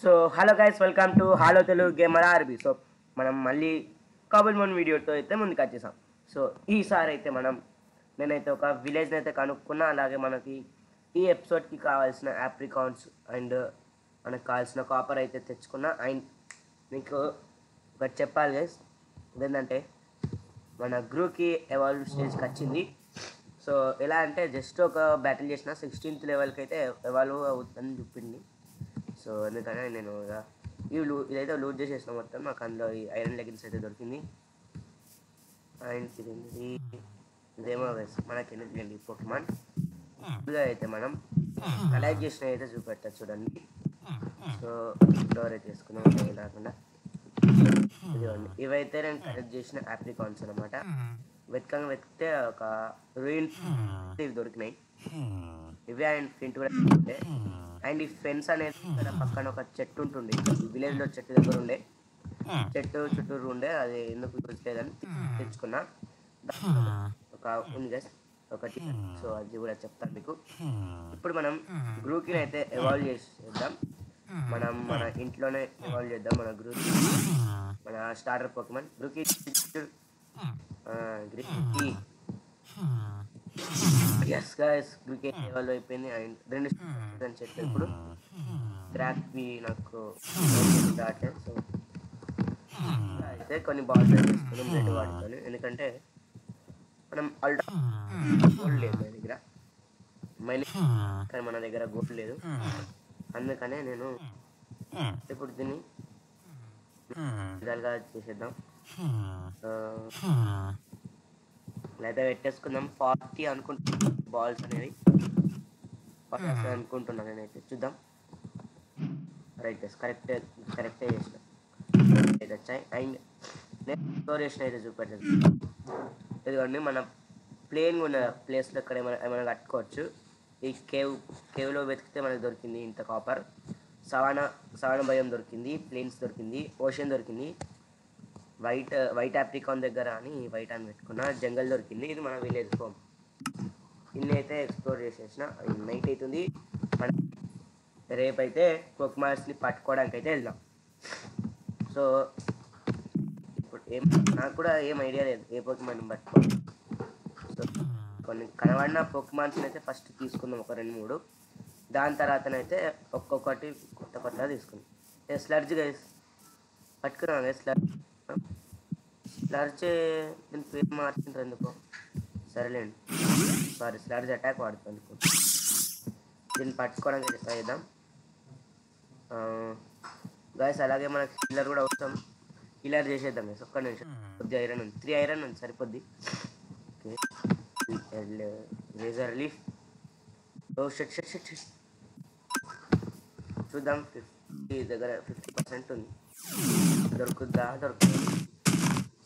So hello guys, welcome to hello Telugu gamer RB. So మనం మళ్ళీ కాబుల్ మోన్ వీడియోతో అయితే ముందుకు వచ్చేసాం. సో ఈసారి అయితే నేనైతే ఒక విలేజ్ని అయితే కనుక్కున్నా. అలాగే మనకి ఈ ఎపిసోడ్కి కావాల్సిన ఆప్రికాన్స్ అండ్ మనకు కావాల్సిన కాపర్ అయితే తెచ్చుకున్నా. అండ్ మీకు ఒకటి చెప్పాలి గైస్, ఏంటంటే మన గ్రూప్కి ఎవాల్వ్ స్టేజ్కి వచ్చింది. సో ఎలా అంటే జస్ట్ ఒక బ్యాటిల్ చేసిన 16th లెవెల్కి అయితే ఎవాల్వ్ అవుతుందని చెప్పింది. సో అందుకనే నేను ఇదైతే లూట్ చేసేసిన మొత్తం. నాకు అందులో ఈ ఐరన్ లెగిన్స్ అయితే దొరికింది. అండ్ ఇదేమో మనకి ఎందుకండి పోకెమాన్ ఇదిగా అయితే మనం కలెక్ట్ చేసిన అయితే చూపెట్టచ్చు చూడండి. సో డోర్ అయితే వేసుకున్నాం రాకుండా. ఇదిగోండి, ఇవైతే నేను కలెక్ట్ చేసిన ఆప్రికాన్స్ అనమాట. వెతికితే ఒక రూయిన్ ఇవి దొరికినాయి. ఇవి అండ్ ఫింట్ కూడా ఉండే. అండ్ ఈ ఫెన్స్ అనేది పక్కన ఒక చెట్టు ఉంటుండే, విలేజ్ లో చెట్టు దగ్గర ఉండే, చెట్టు చుట్టూరు ఉండే. అది ఎందుకు దొరికేదని తెచ్చుకున్నా. ఒక ఉంది గైస్ ఒకటి. సో అది కూడా చెప్తాను మీకు. ఇప్పుడు మనం గ్రూప్ని అయితే ఎవాల్వ్ చేద్దాం. మన ఇంట్లోనే ఎవాల్వ్ చేద్దాం మన గ్రూప్, మన స్టార్టర్ పోకెమాన్ గ్రూప్కి. ఎస్ గైస్, గ్రూప్ ఎవాల్వ్ అయిపోయింది. అండ్ 2 చెట్లు ఇప్పుడు క్రాక్ నాకు రావట్లేదు. సో అయితే కొన్ని బాల్స్ తీసుకున్నాం రెడ్ వాటితో, ఎందుకంటే మనం అల్ట్రా గోల్డ్ లేదు మన దగ్గర, మళ్ళీ కానీ మన దగ్గర గోల్డ్ లేదు. అందుకనే నేను ఇప్పుడు దీన్ని విధాలుగా చేసేద్దాం. లేదా పెట్టేసుకుందాం. 40 అనుకుంటున్నా బాల్స్ అనేది అనుకుంటున్నాను నేనైతే. చూద్దాం. రైట్, కరెక్టే చేసిన అయితే వచ్చాయి. అండ్ నేను స్టోర్ చేసిన అయితే చూపెట్టదు. ఇదిగోండి, మన ప్లేన్ ఉన్న ప్లేస్లో ఇక్కడ ఏమైనా కట్టుకోవచ్చు. ఈ కేవ్లో వెతికితే మనకు దొరికింది ఇంత కాపర్. సవాన భయం దొరికింది, ప్లేన్స్ దొరికింది, ఓషన్ దొరికింది, వైట్ ఆప్రికాన్ దగ్గర అని వైట్ అని పెట్టుకున్నా. జంగల్ దొరికింది. ఇది మన విలేజ్ హోమ్. ఇన్ని అయితే ఎక్స్ప్లోర్ చేసేసిన. నైట్ అవుతుంది. రేపైతే పోకెమాన్స్ని పట్టుకోవడానికి అయితే వెళ్దాం. సో ఇప్పుడు నాకు కూడా ఏం ఐడియా లేదు ఏ పోకెమాన్ పట్టుకోవాలి. సో కొన్ని కనబడిన పోకెమాన్స్ని అయితే ఫస్ట్ తీసుకుందాం, ఒక 2-3. దాని తర్వాతనైతే ఒక్కొక్కటి కొత్తగా తీసుకుందాం. స్లర్జ్ గైస్ పట్టుకున్నాం. స్లర్జ్ నేను పేరు మార్చుకుంటారు ఎందుకో, సరేలేండి. సారీ, స్లర్జ్ అటాక్ వాడుతుంది. దీన్ని పట్టుకోవడానికి ట్రై చేద్దాం గైస్. అలాగే మనకి హిల్లర్ కూడా అవసరం. హిల్లర్ చేసేద్దాం గైస్. ఒక్క నిమిషం, కొద్దిగా ఐరన్ ఉంది, 3 ఐరన్ ఉంది, సరిపోద్ది. Okay, razor leaf. ఓ షట్ చూద్దాం. 50 దగ్గర 50% ఉంది. దొరుకుద్దా? దొరుకుతుంది.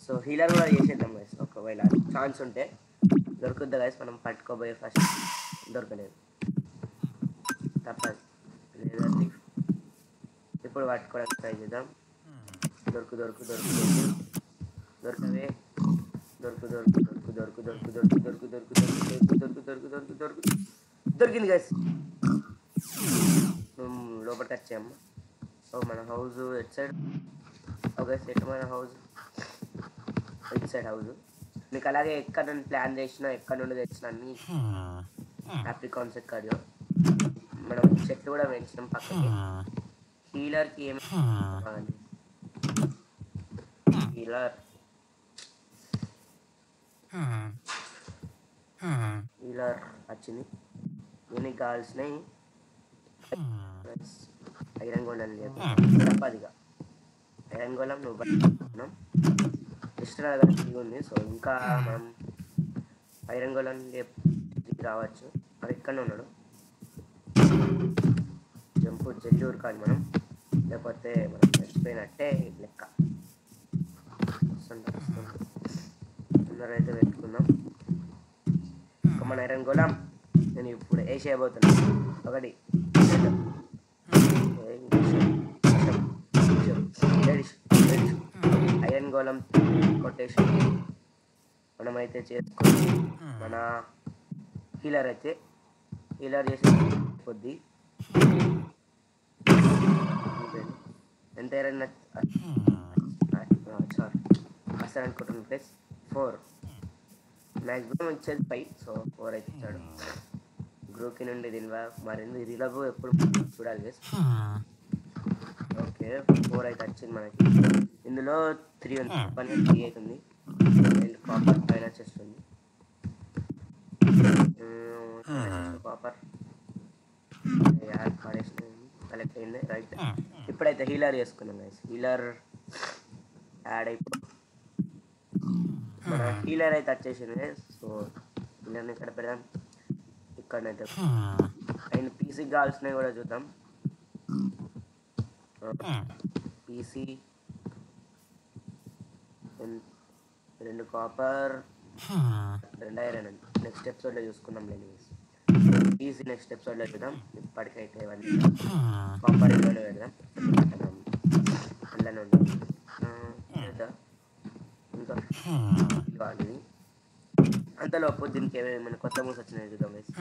సో హీలర్ కూడా చేసేద్దాం గైస్, ఒకవేళ ఛాన్స్ ఉంటే దొరుకుద్దా గైస్. మనం పట్టుకోబోయే ఫస్ట్ దొరకలేదు, తప్పదు. రేజర్ లీఫ్ ఇప్పుడు పట్టుకోవడానికి ట్రై చేద్దాం. దొరకవే. దొరికింది గైస్. లోపలికి వచ్చాము. మన house at side. Okay, set మన హౌస్ ఇట్ సైడ్ హౌస్. మీకు అలాగే ఎక్కడ నుండి ప్లాన్ చేసినా, ఎక్కడ నుండి తెచ్చినా అన్ని ఆప్రికాన్స్ ఎక్కడో. మనం చెట్లు కూడా పెంచినాం పక్కకి. హీలర్కి ఏమి హీలర్ వచ్చింది. దీనికి కావాల్సినవి ఐరన్ గోళం లేదు, తప్పదిగా ఐరన్ గోళం నువ్వు పట్టుకున్నాం. ఎక్స్ట్రా దగ్గర ఉంది. సో ఇంకా మనం ఐరన్ గోళం రావచ్చు. అది ఎక్కడనే ఉన్నాడు. జంపు జల్లి ఉరకాలి మనం, లేకపోతే మనం చచ్చిపోయినట్టే లెక్క. అందరూ అయితే పెట్టుకుందాం. ఇంకా మన ఐరన్ గోళం నేను ఇప్పుడు వేసేయబోతున్నాను. 1 ఐరన్ గోళం కొట్టేసి మనమైతే చేసుకొని మన హీలర్ చేసి కొద్ది అయిపోయింది. ఎంత ఏరైనా సారీ అసలు అనుకుంటున్నాను ప్లస్ 4 మ్యాక్సిమం ఇచ్చేది 5, సో 4 అయితే ఇచ్చాడు. గ్రూకి నుండి దీనివా మరింది రిలబు ఎప్పుడు చూడాలి గైస్. ఓకే 4 అయితే వచ్చింది మనకి. ఇందులో 3 ఉంది, 3 అవుతుంది. అండ్ కాపర్ పైన వచ్చేస్తుంది. కాపర్ కలెక్ట్ అయింది. రైట్, ఇప్పుడైతే హీలర్ చేసుకున్నాం గైస్. హీలర్ యాడ్ అయిపోయి మన హీలర్ అయితే వచ్చేసింది. సో హీలర్ని ఇక్కడ పెడదాం. ఇక్కడనైతే అండ్ పీసీకి కావాల్సినవి కూడా చూద్దాం. PC 2 copper 2 iron. నెక్స్ట్ ఎపిసోడ్లో చూసుకుందాం లేని పీసీ నెక్స్ట్ ఎపిసోడ్లో చూద్దాం. ఇప్పటికైతే ఇవన్నీ కాపర్ ఇంట్లోనే పెడదాం. అందులోనే ఉంటాం. ఇంకా కావాలి. అంతలోపు దీనికి ఏమైనా కొత్త మూవ్స్ వచ్చినాయి చూద్దాం గైస్.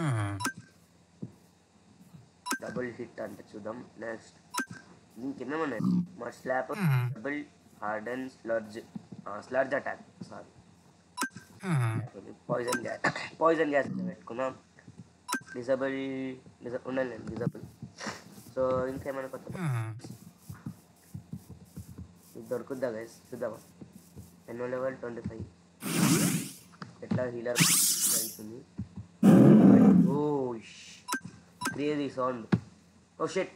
డబుల్ హిట్ అంటే చూద్దాం. నెక్స్ట్ దీనికి ఏమేమున్నాయి? మా slap, double harden, sludge attack, sorry poison gas పెట్టుకున్నాం. డిజబుల్ ఉండాలి డిజబుల్. సో ఇంకేమైనా కొత్త దొరుకుద్దా గైస్ చూద్దామా. ఎన్నో లెవెల్ 25 ఎట్లా హీలర్ అవుతుంది. ఓ క్రేజీ సౌండ్. ఓ షిట్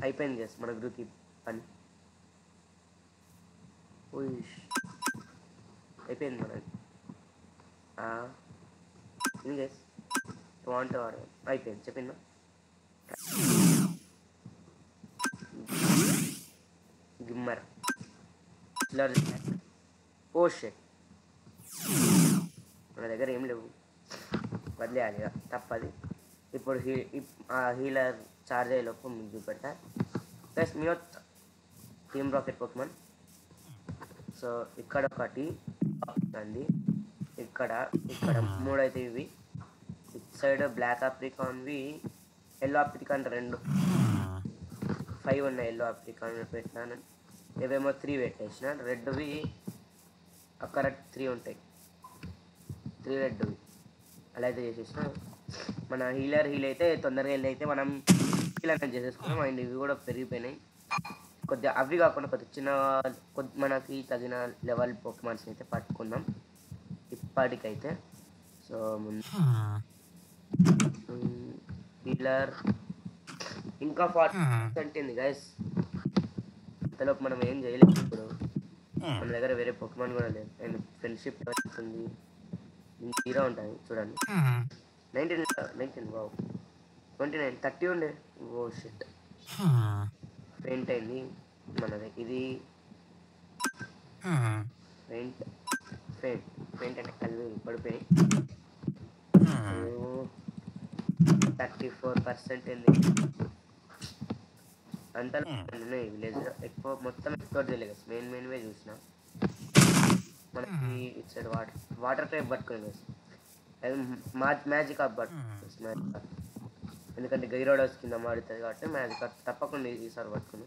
అయిపోయింది గైస్ మన గ్రూప్కి పని. అయిపోయింది మనకి. ఇది గైస్ వాంట్ అయిపోయింది చెప్పిందా. గిమ్మర్ ఓ షిట్ మన దగ్గర ఏం లేవు, వదిలేయాలి తప్పది. ఇప్పుడు హీలర్ చార్జ్ అయ్యేలోపు మీకు చూపెడతా plus Meowth team rocket Pokemon. So ఇక్కడ ఒకటి అండి, ఇక్కడ 3 అయితే ఇవి. ఇటు సైడ్ బ్లాక్ ఆప్రికాన్వి, ఎల్లో ఆప్రికాన్ 2 5 ఉన్నాయి. ఎల్లో ఆప్రికాన్ పెట్టినాను, ఇవేమో 3 పెట్టేసిన. రెడ్వి అక్కడ 3 ఉంటాయి, 3 రెడ్వి అలా అయితే చేసేసిన. మన హీల్ అయితే తొందరగా అయితే మనం హీల్ అనేది చేసేసుకున్నాం. అండ్ ఇవి కూడా పెరిగిపోయినాయి కొద్దిగా. అవి కాకుండా చిన్న మనకి తగిన లెవెల్ పోకెమాన్స్ అయితే పట్టుకుందాం ఇప్పటికైతే. సో ముందు హీలర్ ఇంకా 40% ఉంది గైస్. అంతలోపు మనం ఏం చేయలేము. ఇప్పుడు మన దగ్గర వేరే పోకెమాన్ కూడా లేదు. అండ్ ఫ్రెండ్షిప్ ఉంది, 0 ఉంటుంది చూడండి. 19 వావ్ 29 30 ఉండే. ఓ షిట్ పెయింట్ అయింది మనది. ఇది పెయింట్ అంటే కళ్ళు పడిపోయి 34% ఉంది. అంతా విలేజ్ ఎక్కువ మొత్తం ఎక్స్ప్లోర్ చేయలేదు. మెయిన్వే చూసిన. మనకి ఇటు సైడ్ వాటర్ టైప్ పట్టుకుని మ్యాజిక్ ఆఫ్ పట్టుకుని, ఎందుకంటే గైరోడస్ కింద మాడుతుంది కాబట్టి మ్యాజిక్ ఆఫ్ తప్పకుండా ఈసారి పట్టుకుని.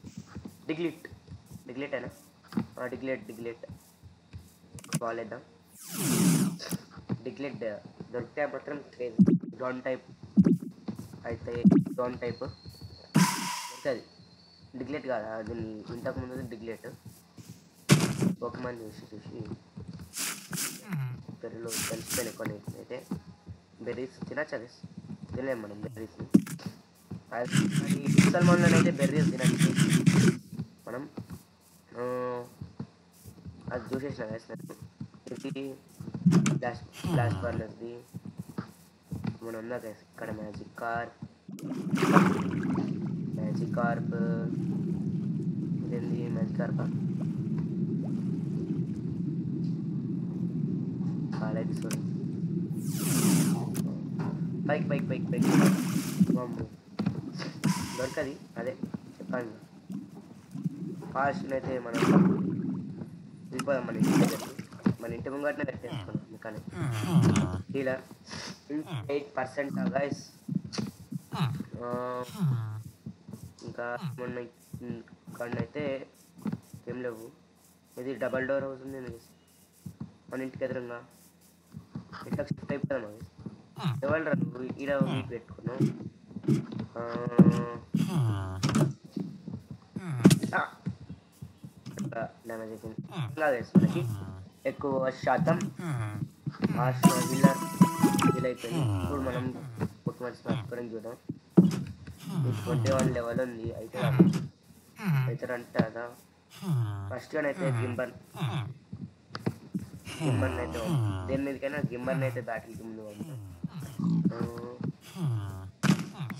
డిగ్లెట్ అయినా డిగ్లెట్ బాగాలేద్దాం. డిగ్లెట్ దొరికితే మాత్రం డ్రాన్ టైప్ అయితే డ్రాన్ టైప్ దొరుకుతుంది. డిగ్లెట్ కాదా దీన్ని ఇంతకుముందు డిగ్లెట్ పోకెమాన్ చూసి పెరుగులో కలిసిపోయిన కొన్ని అయితే బెర్రీస్ తినచ్చు. తినలేము మనం బెర్రీస్ని. ముసల్మాన్లో అయితే బెర్రీస్ తినచ్చు మనం. అది చూసేసిన వేసినట్టు. ఇది ఫ్లాష్ బర్నర్ది మనం ఉందా గైస్. ఇక్కడ మ్యాజిక్ కార్ప్ ఇదేంది మ్యాజిక్ కార్పా కాలేదు. చూడండి బైక్ దొరకది. అదే చెప్పండి ఫాస్ట్ అయితే మనం వెళ్ళిపోదాం మన ఇంటి దగ్గరికి. మన ఇంటి ముంగటనే కట్టేసుకున్నాం కానీ ఇలా 8% గైస్. ఇంకా మొన్న ఇక్కడనైతే ఏం లేవు. ఇది డబల్ డోర్ హౌస్ ఉంది మన ఇంటికి ఎదురుగా. ఇట్లా షిఫ్ట్ అయిపోయాను అది. ఎవరు రా నువ్వు ఈడ వీటి పెట్టుకున్నావు? డ్యామేజ్ అయిపోయింది. ఇంకా మనకి ఎక్కువ శాతం వీలర్ ఫీల్ అయిపోయింది. ఇప్పుడు మనం పొట్టుమని నడుపుకోవడం చూద్దాం. 21 లెవెల్ ఉంది అయితే అంటే కదా. ఫస్ట్ అయితే గింబర్ అయితే దేని మీదకైనా గింబర్ని అయితే బ్యాటిల్కి ముందు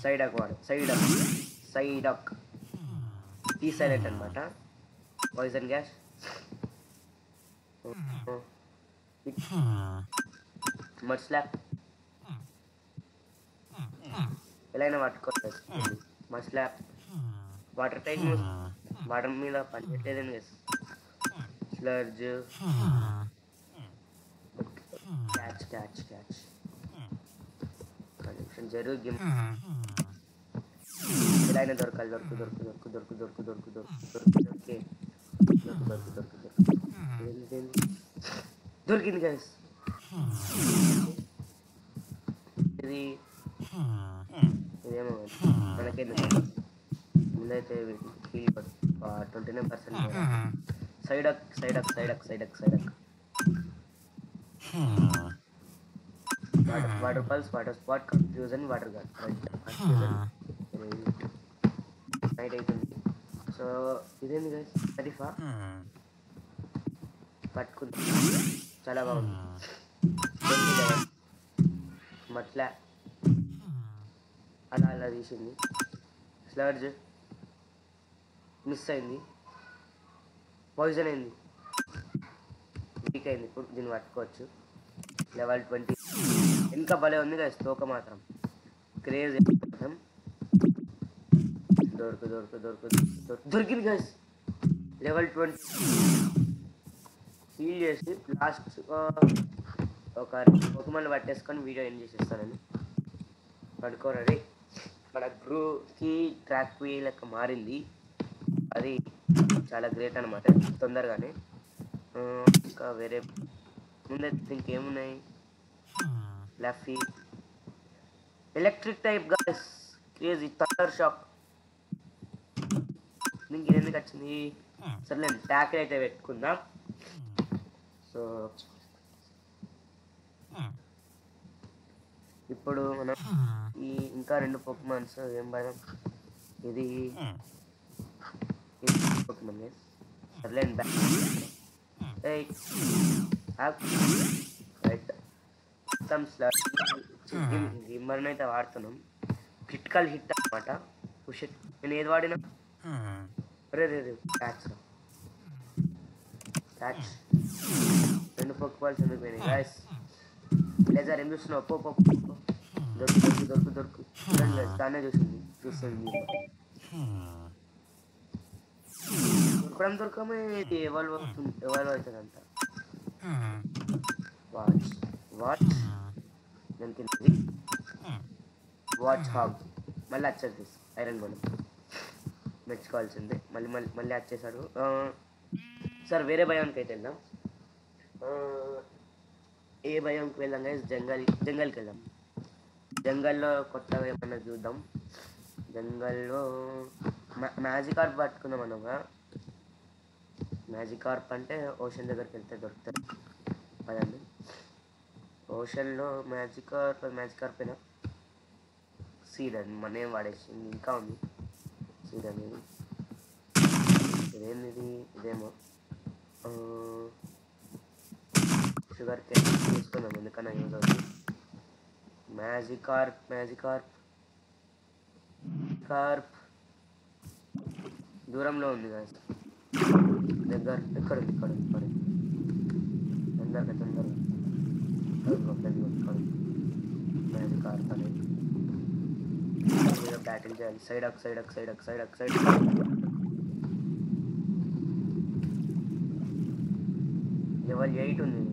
సైడక్ వాడు సైడక్ ఈ సైలెంట్ అనమాట. పాయిజన్ గ్యాస్ మడ్ స్లాప్ ఎలా అయినా పట్టుకోవచ్చు. Mud slap water type water మీద పనిచేయట్లేదని sludge catch catch catch connection జరుగు గేమ్ ఎలా అయినా దొరకాలి. దొరికింది గైస్. ఇదేమో మనకేందుకు ముందైతే 29%. Psyduck water pulse, water sport, confusion, water gun. Night అవుతుంది. సో ఇదేంది గైస్ షరీఫా పట్టుకుంది. చాలా బాగుంది. మట్లా అలా తీసింది. స్లర్జ్ మిస్ అయింది. పాయిజన్ అయింది. వీక్ అయింది. ఇప్పుడు దీన్ని పట్టుకోవచ్చు. లెవెల్ 20 ఇంకా భలే ఉంది కదా. తోక మాత్రం క్రేజ్ మాత్రం. దొరికింది గైస్. లెవెల్ 20 హీల్ చేసి లాస్ట్ ఒక పొగమని పట్టేసుకొని వీడియో ఎండ్ చేసేస్తానని పడుకోరండి. మన గ్రూకి ట్రాక్ లెక్క మారింది. అది చాలా గ్రేట్ అనమాట. తొందరగానే ఇంకా వేరే ముందైతే ఇంకేమున్నాయి? Luffy electric type guys. Crazy thunder shock. దీనికి ఎందుకు వచ్చింది? సర్లేండి ట్యాకిల్ అయితే పెట్టుకుందాం. సో ఇప్పుడు మనం ఈ ఇంకా 2 పొకిమాన్స్ ఏం పడదాం. ఇది పొకిమాన్ సర్లేండి. రైట్ గిమ్మర్ని అయితే వాడుతున్నాం. క్రిటికల్ హిట్ అనమాట. పుషిట్ నేను ఏది వాడినా రే క్యాచ్ 2 పొక్వాల్స్ ఎందుకు పోయినాయి గాయస్. విలేజర్ ఏం చూస్తున్నావు? దొరుకు దాన్నే చూస్తుంది. దొరకమే ఎవాల్వ్ అవుతుందంట. వాచ్ హాగ్ మళ్ళీ వచ్చేది. ఐరన్ గోల్ మెచ్చుకోవాల్సిందే. మళ్ళీ వచ్చేసాడు. సార్ వేరే భయానికి అయితే వెళ్దాం. ఏ భయంకి వెళ్దాం గైస్? జంగల్కి వెళ్దాం. జంగల్లో కొత్తగా ఏమన్నా చూద్దాం. జంగల్లో మ్యాజికార్ప్ పట్టుకుందాం అన్నగా. మ్యాజికార్ప్ అంటే ఓషన్ దగ్గరికి వెళ్తే దొరుకుతుంది. అదండి ఓషన్లో మ్యాజికార్ప్ అయినా సీడ్ అని మన ఏం వాడేసింది. ఇంకా ఉంది సీడ్ అనేది. ఇదేంది? ఇదేమో షుగర్ కేన్ తీసుకుందాం. ఎందుకన్నా యూజ్ అవుతుంది. మ్యాజికార్ప్ దూరంలో ఉంది కదా. దగ్గర ఎక్కడ తొందరగా మ్యాజికార్ప్ అనేది బ్యాటిల్ చేయాలి. సైడ్ లెవెల్ 8 ఉంది.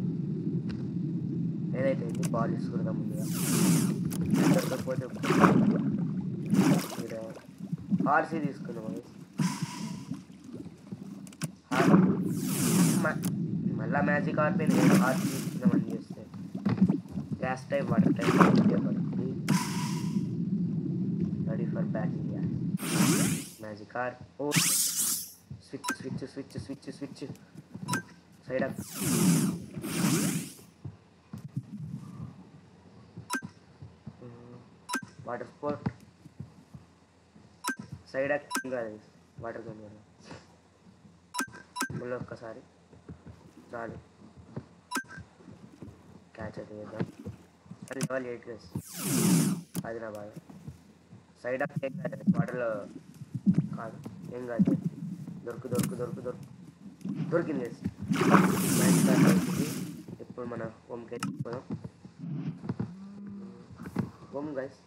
ఏదైతే బాల్ తీసుకుందాం ముందుగా. దొరకకపోతే ఆర్సీ తీసుకున్నాం మళ్ళా మ్యాజిక్ ఆర్పి ఆర్సీ తీసుకున్నామని చేస్తే గ్యాస్ టైప్ వాటర్ టైప్ పడుతుంది. రెడీ ఫర్ బ్యాటింగ్ మ్యాజిక్ ఆర్. Oh switch switch switch switch switch side up. Water sport side up కాదు వాటర్ గన్ కదా. మళ్ళీ ఒక్కసారి చాలు క్యాచ్ అయితే చేద్దాం. అది లెవెల్ 8 గైస్. అది నా బాధ. సైడ్ అప్ ఏం కాదు వాటర్లో కాదు ఏం కాదు. దొరికింది గైస్. ఇప్పుడు మన హోమ్కి వెళ్ళిపోదాం. Home guys.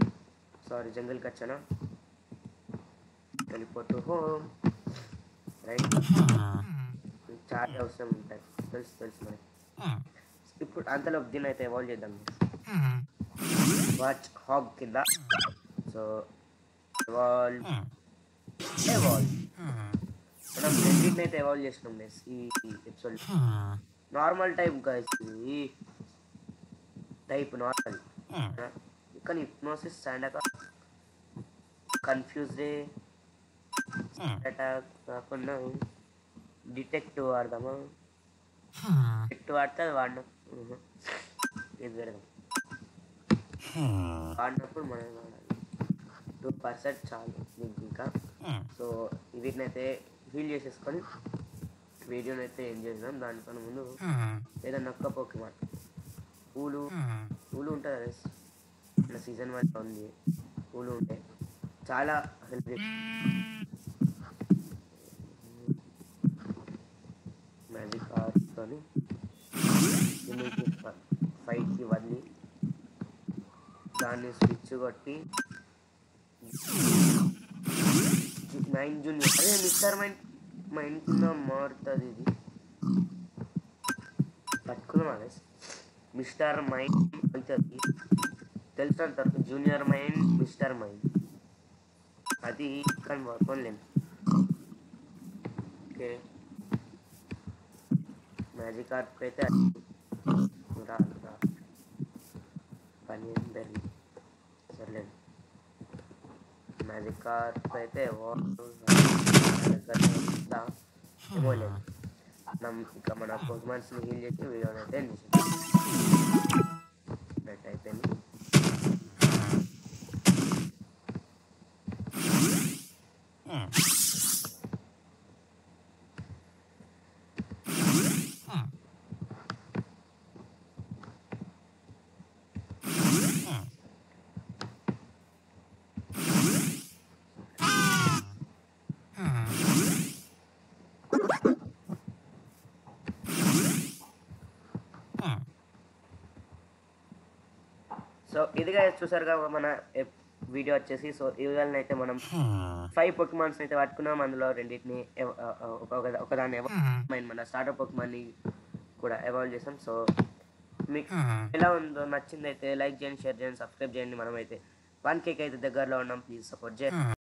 సారీ జంగిల్కి వచ్చానా. వెళ్ళిపోతూ హోమ్. రైట్ చాలా అవసరం ఉంటాయి తెలుసు మనకి. ఇప్పుడు అంతలోపు దీన్ని అయితే ఎవాల్వ్ చేద్దాం. వాచ్ హాగ్ కింద. సో ఎవాల్వ్ మనం రెండింటిని అయితే ఎవాల్వ్ చేసినాం గైస్ ఈ ఎపిసోడ్. నార్మల్ టైప్ గైస్ ఈ టైప్ నార్మల్, కానీ హిప్నోసిస్ అండ్ కన్ఫ్యూజ్డ్ అటాక్ కాకుండా డిటెక్టివ్ వాడదామా. డిటెక్టివ్ వాడితే అది వాడినాం. ఇది పెడదాం. వాడినప్పుడు మనం వాడాలి 2% చాలు దీనికి ఇంకా. సో వీటిని అయితే హీల్ చేసేసుకొని వీడియోని అయితే ఏం చేద్దాం. దానికన్నా ముందు ఏదన్నా ఒక్క పోకెమాన్ పూలు ఉంటుంది అదే మన సీజన్ 1 ఉంది. పూలు ఉంటాయి చాలా హెల్ప్. మ్యాజిక్ ఆర్ట్తోని ఫైట్కి వదిలి దాన్ని స్విచ్ కొట్టి మైండ్ జూనియర్ అదే మిస్టర్ మైండ్ కింద మారుతుంది. ఇది పట్టుకున్నాం అదే మిస్టర్ మైండ్ అవుతుంది తెలుసు అంటారు. జూనియర్ మైండ్ మిస్టర్ మైండ్ అది కానీ వర్కొనలేము. ఓకే మ్యాజిక్ ఆర్ట్ అయితే రాదు పని బెర్రీ సర్లేదు. మ్యాజిక్ ఆర్ట్ అయితే ఏమో లేదు. ఇంకా మన పోకెమాన్స్ని హీల్ చేసి వీడియోని అయితే నెట్ అయిపోయింది. సో ఇదిగా చూసారుగా మన వీడియో వచ్చేసి. సో ఇవాళ అయితే మనం 5 పోకెమాన్స్ అయితే పట్టుకున్నాం. అందులో రెండింటిని ఒకదాన్ని మన స్టార్టర్ పోకెమాన్ని కూడా ఎవాల్వ్ చేసాం. సో మీకు ఎలా ఉందో నచ్చింది అయితే లైక్ చేయండి, షేర్ చేయండి, సబ్స్క్రైబ్ చేయండి. మనమైతే 1K అయితే దగ్గరలో ఉన్నాం. ప్లీజ్ సపోర్ట్ చేయండి.